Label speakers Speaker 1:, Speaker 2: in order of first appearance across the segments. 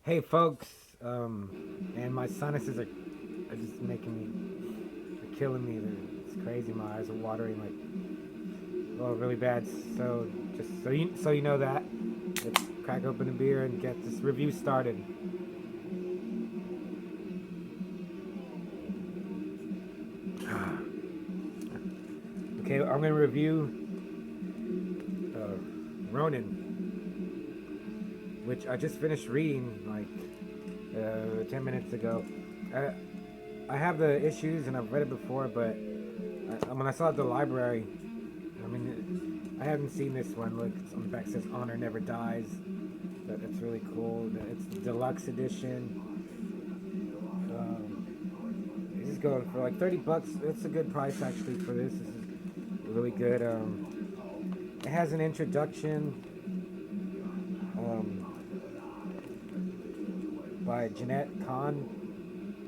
Speaker 1: Hey folks, and my sinuses are just making me, they're killing me. It's crazy. My eyes are watering like, oh, really bad. So just so you know that, let's crack open a beer and get this review started. Okay, I'm gonna review Ronin, which I just finished reading like 10 minutes ago. I have the issues and I've read it before, but when I saw it at the library, I mean, I haven't seen this one. Look, it's on the back, it says "Honor Never Dies." That's really cool. It's the deluxe edition. This is going for like $30. It's a good price actually for this. This is really good. It has an introduction by Jeanette Kahn,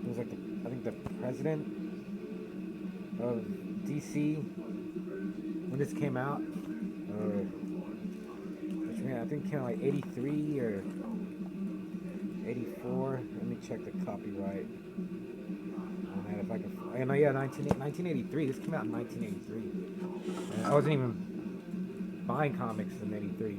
Speaker 1: who's like I think the president of DC when this came out. Which I think came out like 83 or 84. Let me check the copyright on that if I can. I know, yeah, 1983. This came out in 1983. I wasn't even buying comics in '83.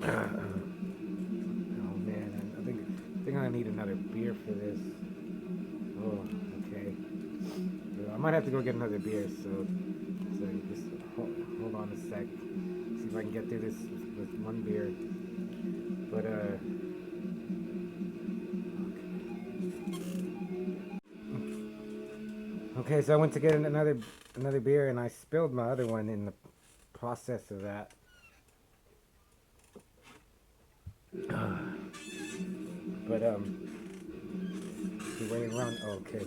Speaker 1: Oh man, I think I'm gonna need another beer for this. Oh, okay. I might have to go get another beer. So just hold on a sec. See if I can get through this with one beer. But okay, so I went to get another beer and I spilled my other one in the process of that. But the way around. Okay.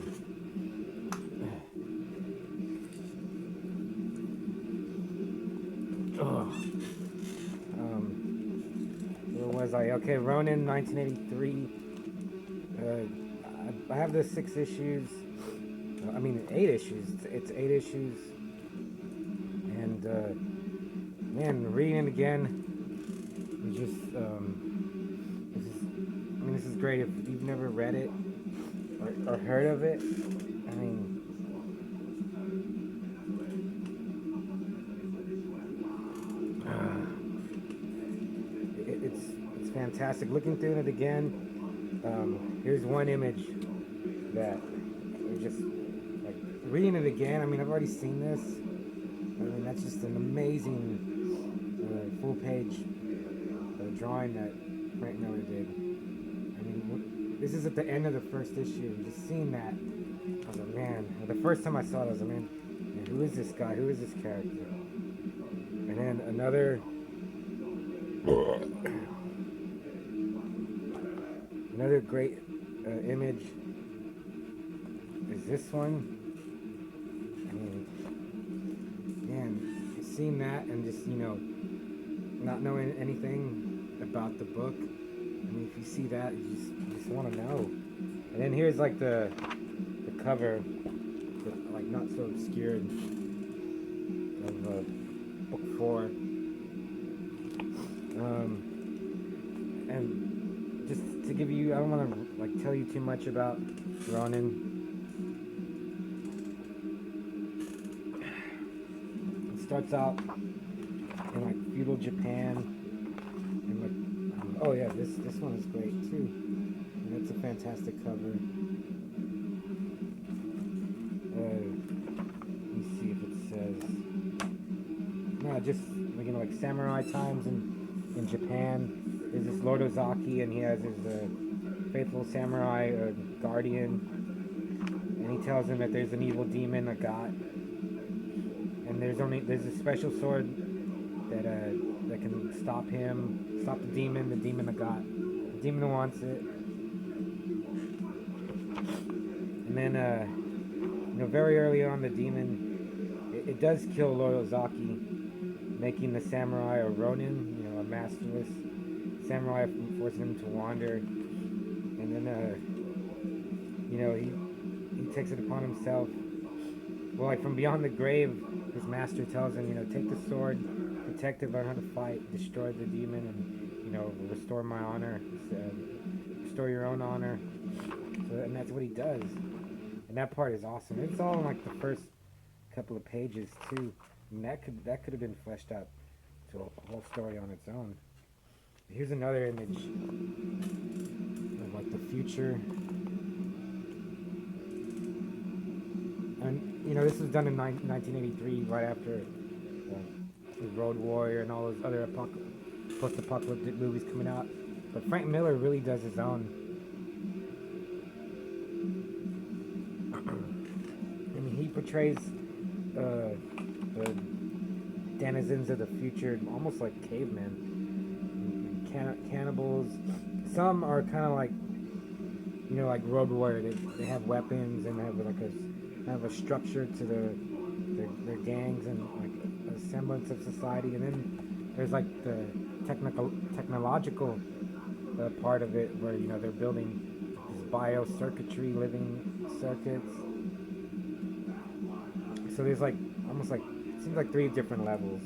Speaker 1: Oh. Where was I? Okay, Ronin, 1983. I have the 6 issues. I mean, 8 issues. It's 8 issues. And man, reading it again, it's just this is great. If you've never read it or heard of it, I mean, it's fantastic. Looking through it again, here's one image that just like reading it again. I mean, I've already seen this. I mean, that's just an amazing full page drawing that Frank Miller did. I mean, this is at the end of the first issue. Just seeing that, I was like, man. The first time I saw it, I was like, man, who is this guy? Who is this character? And then another great image is this one. I mean, man, seeing that and just, not knowing anything about the book. I mean, if you see that, you just want to know. And then here's like the cover, like not so obscured, of book 4. And just to give you, I don't want to like tell you too much about Ronin. It starts out in like feudal Japan, and like oh yeah, this one is great too. And it's a fantastic cover. Let me see if it says. No, just like samurai times in Japan. There's this Lord Ozaki, and he has his faithful samurai guardian, and he tells him that there's an evil demon, a god, and there's a special sword that can stop the demon, the god. The demon wants it, and then very early on, the demon it does kill Lord Ozaki, making the samurai a Ronin, a masterless samurai, forcing him to wander. And then he takes it upon himself. Well, like from beyond the grave, his master tells him, take the sword, detective, learn how to fight, destroy the demon, and restore my honor, restore your own honor. So, and that's what he does. And that part is awesome. It's all in like the first couple of pages too. And that could have been fleshed out to a whole story on its own. Here's another image of like the future. And this was done in 1983, right after the Road Warrior and all those other post-apocalyptic movies coming out. But Frank Miller really does his own. I mean, he portrays the denizens of the future almost like cavemen, cannibals. Some are kind of like, like Road Warrior. They have weapons and they have like a structure to their gangs and like a semblance of society. And then there's like the technological part of it where they're building this biocircuitry, living circuits. So there's like almost like it seems like 3 different levels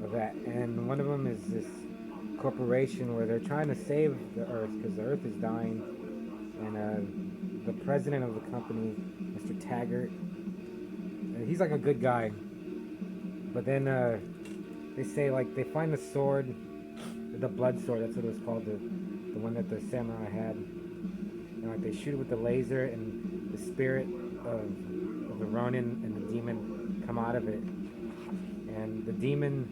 Speaker 1: of that, and one of them is this corporation where they're trying to save the Earth because the Earth is dying, and the president of the company, Mr. Taggart, he's like a good guy, but then they say like they find the sword, the blood sword, that's what it was called, the one that the samurai had, and like they shoot it with the laser, and the spirit of the Ronin and the demon come out of it, and the demon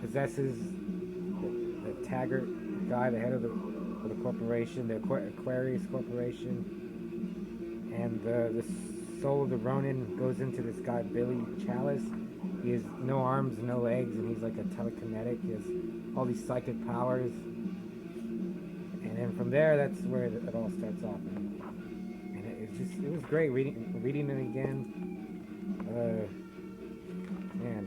Speaker 1: possesses the Taggart guy, the head of the corporation, the Aquarius Corporation, and the soul of the Ronin goes into this guy Billy Chalice. He has no arms, no legs, and he's like a telekinetic. He has all these psychic powers, and then from there, that's where it all starts off. And it was great reading it again. Man,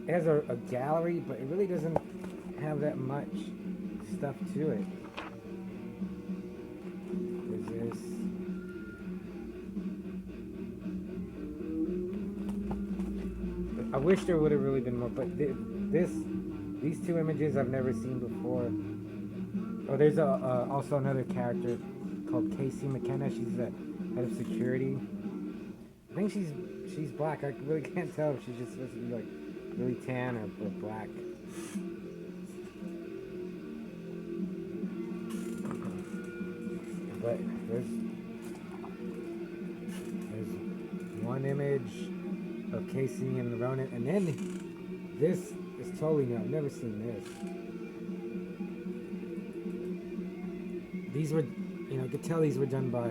Speaker 1: it has a gallery, but it really doesn't have that much stuff to it. There's this. I wish there would have really been more, but these 2 images I've never seen before. Oh, there's also another character called Casey McKenna. She's the head of security. I think she's black. I really can't tell if she's just supposed to be like really tan or black. But there's one image of Casey and the Ronin, and then this is totally new. I've never seen this. These were, you could tell these were done by,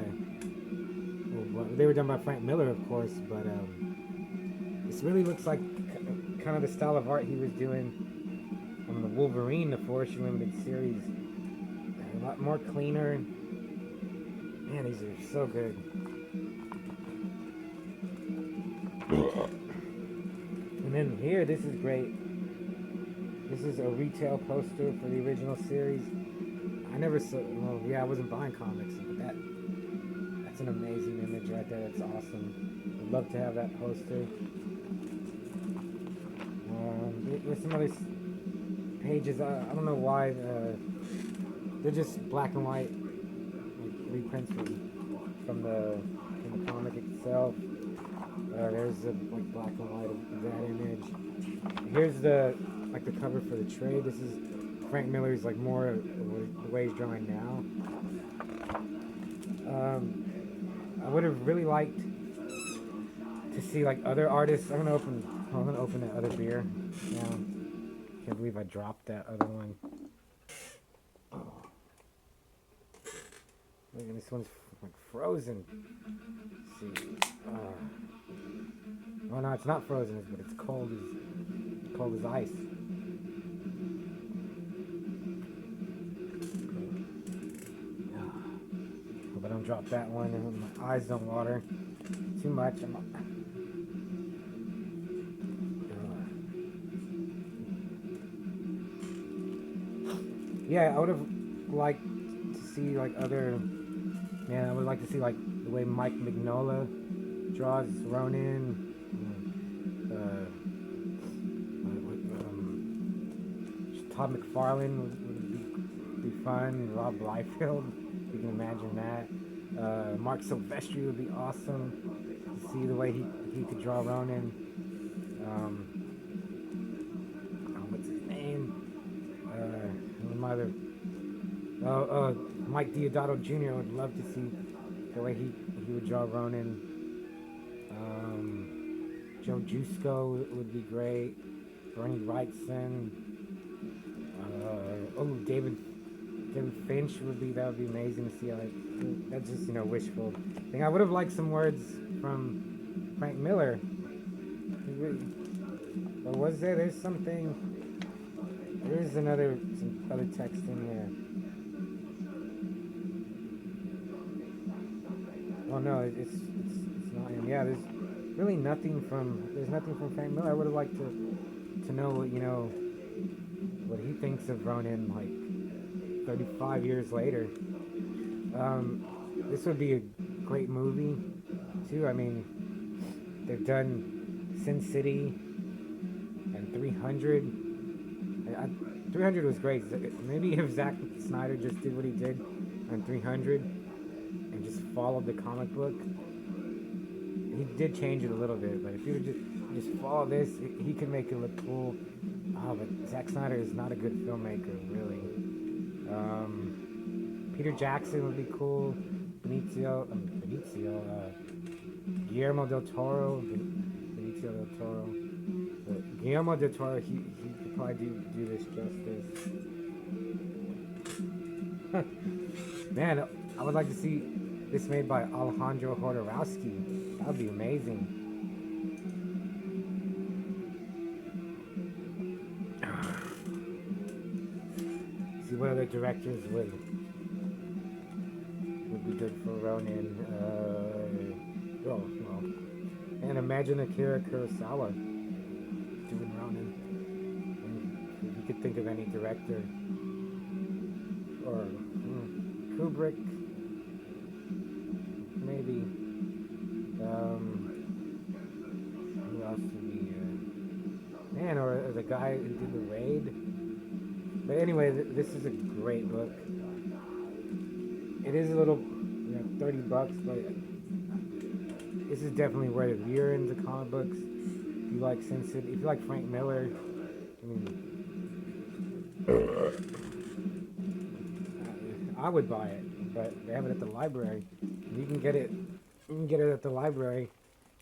Speaker 1: they were done by Frank Miller, of course, but this really looks like kind of the style of art he was doing on the Wolverine, the 4-issue limited series. A lot more cleaner. Man, these are so good. And then here, this is great. This is a retail poster for the original series. I never saw, I wasn't buying comics, but that's an amazing image right there. That's awesome. I'd love to have that poster. There's some other pages. I don't know why. They're just black and white, like reprints from the comic itself. There's the black and white of that image. Here's the cover for the trade. This is Frank Miller's more the way he's drawing now. I would have really liked to see other artists. I'm gonna open that other beer now. Can't believe I dropped that other one. Oh. Look at this one's frozen. Let's see. Oh no, it's not frozen, but it's cold as ice. Hope I don't drop that one and my eyes don't water too much. Yeah, I like to see like other. Man, I would like to see like the way Mike Mignola draws Ronin. Todd McFarlane would be fun. Rob Liefeld, you can imagine that. Mark Silvestri would be awesome to see the way he could draw Ronin. What's his name? My other. Mike Deodato Jr. would love to see the way he would draw Ronin. Joe Jusko would be great. Bernie Wrightson. David Finch would be amazing to see. That's just wishful thing. I would have liked some words from Frank Miller. Or was there? There's something. There's some other text in here. Oh no, it's not him. Yeah, there's really nothing from Frank Miller. I would have liked to know what he thinks of Ronin like 35 years later. This would be a great movie too. I mean, they've done Sin City and 300. 300 was great. Maybe if Zack Snyder just did what he did on 300 and just followed the comic book. He did change it a little bit, but if you would just follow this, he could make it look cool. Oh, but Zack Snyder is not a good filmmaker, really. Peter Jackson would be cool. Guillermo del Toro. Benicio del Toro. But Guillermo del Toro, he could probably do this justice. Man, I would like to see this made by Alejandro Jodorowsky. That would be amazing. See what other directors would be good for Ronin. And imagine Akira Kurosawa doing Ronin. And if you could think of any director, or Kubrick, maybe. Who else would be? Man, or the guy who did The Raid. But anyway, this is a great book. It is a little, $30, but this is definitely worth it. If you're into comic books, if you like Sin City, if you like Frank Miller, I mean, I would buy it, but they have it at the library. You can get it. You can get it at the library,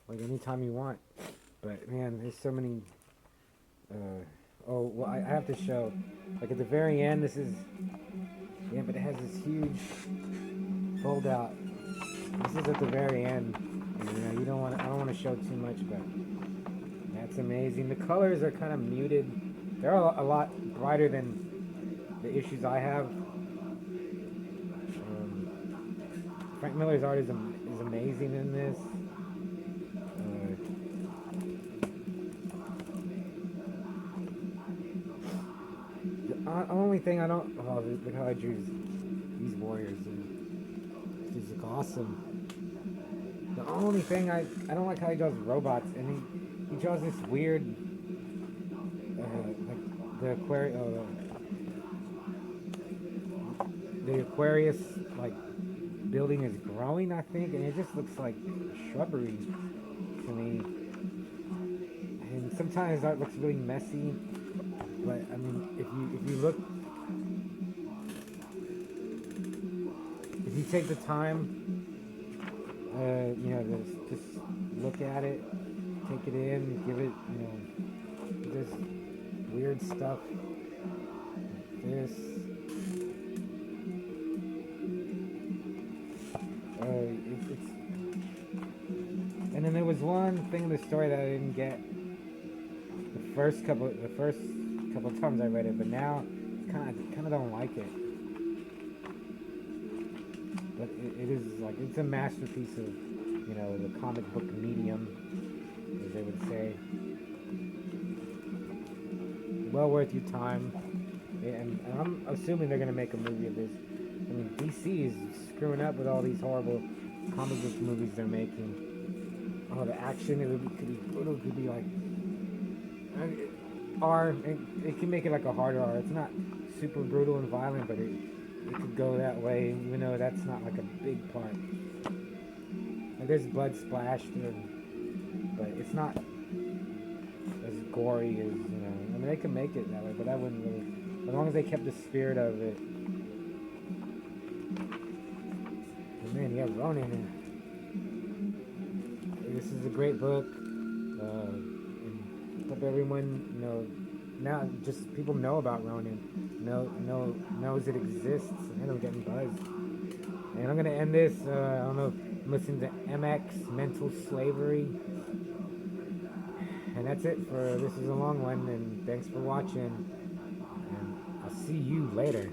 Speaker 1: like anytime you want. But man, there's so many. I have to show. Like at the very end, this is. Yeah, but it has this huge fold out. This is at the very end. And, you don't want. I don't want to show too much, but that's amazing. The colors are kind of muted. They're a lot brighter than the issues I have. Frank Miller's art is amazing in this. The only thing I don't... Oh, look how I drew these warriors. These look awesome. The only thing I don't like how he does robots, and he draws this weird... like the Aquarius, like, building is growing, I think, and it just looks like shrubbery to me. And sometimes art looks really messy, but I mean, if you take the time, just look at it, take it in, give it, there's weird stuff. This. And then there was one thing in the story that I didn't get the first couple of times I read it, but now kind of don't like it. But it is like it's a masterpiece of the comic book medium, as they would say. Well worth your time. And I'm assuming they're gonna make a movie of this. I mean, DC is screwing up with all these horrible comic book movies they're making. Oh, the action, could be brutal. It could be like R. It can make it like a harder R. It's not super brutal and violent, but it could go that way, even though that's not like a big part. Like there's blood splashed, but it's not as gory as I mean, they can make it that way, but I wouldn't really. As long as they kept the spirit of it. And man, yeah, Ronin. This is a great book. And hope everyone, now just people know about Ronin. Knows it exists, and I'm getting buzzed. And I'm gonna end this. I don't know. I'm listening to MX Mental Slavery. And that's it for this is a long one. And thanks for watching. And I'll see you later.